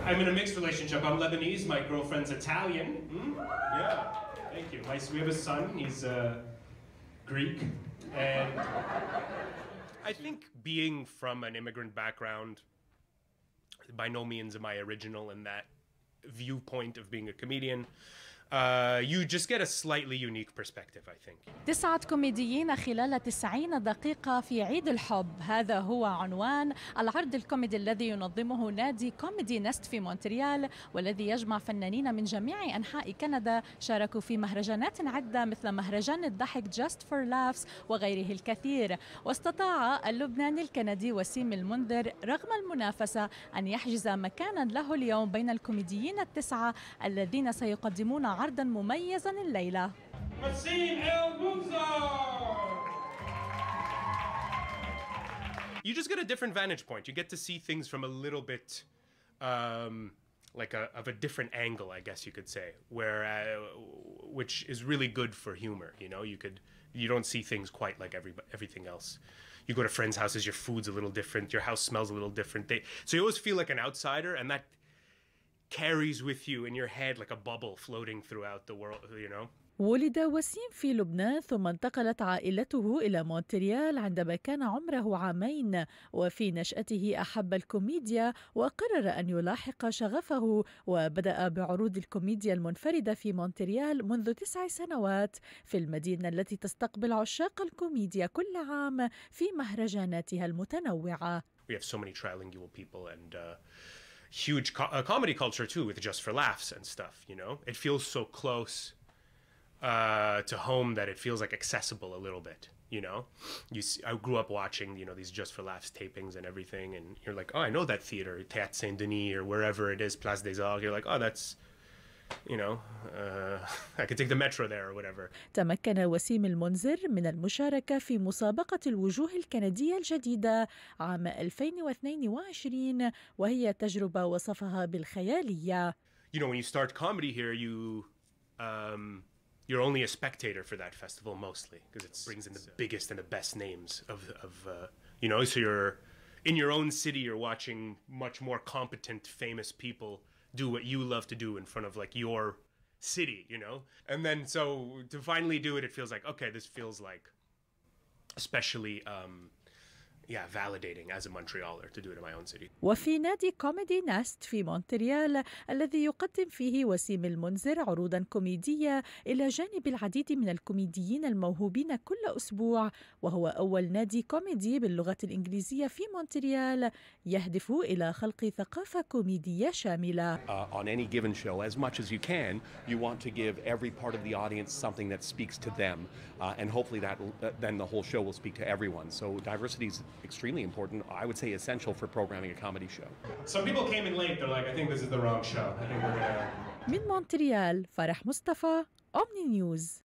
I'm in a mixed relationship. I'm Lebanese. My girlfriend's Italian. Yeah, thank you. We have a son. He's Greek. And I think being from an immigrant background, by no means am I original in that viewpoint of being a comedian. You just get a slightly unique perspective, I think. تسعة كوميديين خلال 90 دقيقة في عيد الحب. هذا هو عنوان العرض الكوميدي الذي ينظمه نادي كوميدي نيست في مونتريال، والذي يجمع فنانين من جميع أنحاء كندا شاركوا في مهرجانات عدة مثل مهرجان الضحك Just for Laughs وغيره الكثير. واستطاع اللبناني الكندي وسيم المنذر رغم المنافسة أن يحجز مكانا له اليوم بين الكوميديين التسعة الذين سيقدمون عرضا مميزا الليلة. وسيم You just get a different vantage point. You get to see things from a little bit of a different angle, I guess you could say, where which is really good for humor. You know, you don't see things quite like everything else. You go to friends' houses, your food's a little different, your house smells a little different. So you always feel like an outsider, and that carries with you in your head like a bubble floating throughout the world, you know. ولد وسيم في لبنان ثم انتقلت عائلته إلى مونتريال عندما كان عمره عامين، وفي نشأته أحب الكوميديا وقرر أن يلاحق شغفه، وبدأ بعروض الكوميديا المنفردة في مونتريال منذ 9 سنوات في المدينة التي تستقبل عشاق الكوميديا كل عام في مهرجاناتها المتنوعة. We have so many trilingual people and huge comedy culture too, with Just for Laughs and stuff, you know. It feels so close to home that it feels like accessible a little bit, you know. I grew up watching, you know, these Just for Laughs tapings and everything, and you're like, oh, I know that theater, Théâtre Saint-Denis or wherever it is, Place des Arts. You're like, oh, that's, you know, I could take the metro there or whatever. تمكن وسيم المنذر من المشاركة في مسابقة الوجوه الكندية الجديدة عام 2022، وهي تجربة وصفها بالخيالية. You know, when you start comedy here, you're only a spectator for that festival mostly, because it brings in the biggest and the best names of you know, so you're in your own city, you're watching much more competent, famous people do what you love to do in front of like your city, you know? And then so to finally do it, it feels like, okay, this feels like especially validating as a Montrealer to do it in my own city. وفي نادي كوميدي نيست في مونتريال الذي يقدم فيه وسيم المنذر عروضا كوميدية إلى جانب العديد من الكوميديين الموهوبين كل أسبوع، وهو أول نادي كوميدي باللغة الإنجليزية في مونتريال يهدف إلى خلق ثقافة كوميدية شاملة. On any given show, as much as you can, you want to give every part of the audience something that speaks to them, and hopefully that then the whole show will speak to everyone. So diversity is extremely important. I would say essential for programming a comedy show. Some people came in late. They're like, I think this is the wrong show. I think we're gonna... من مونتريال فرح مصطفى، OMNI News.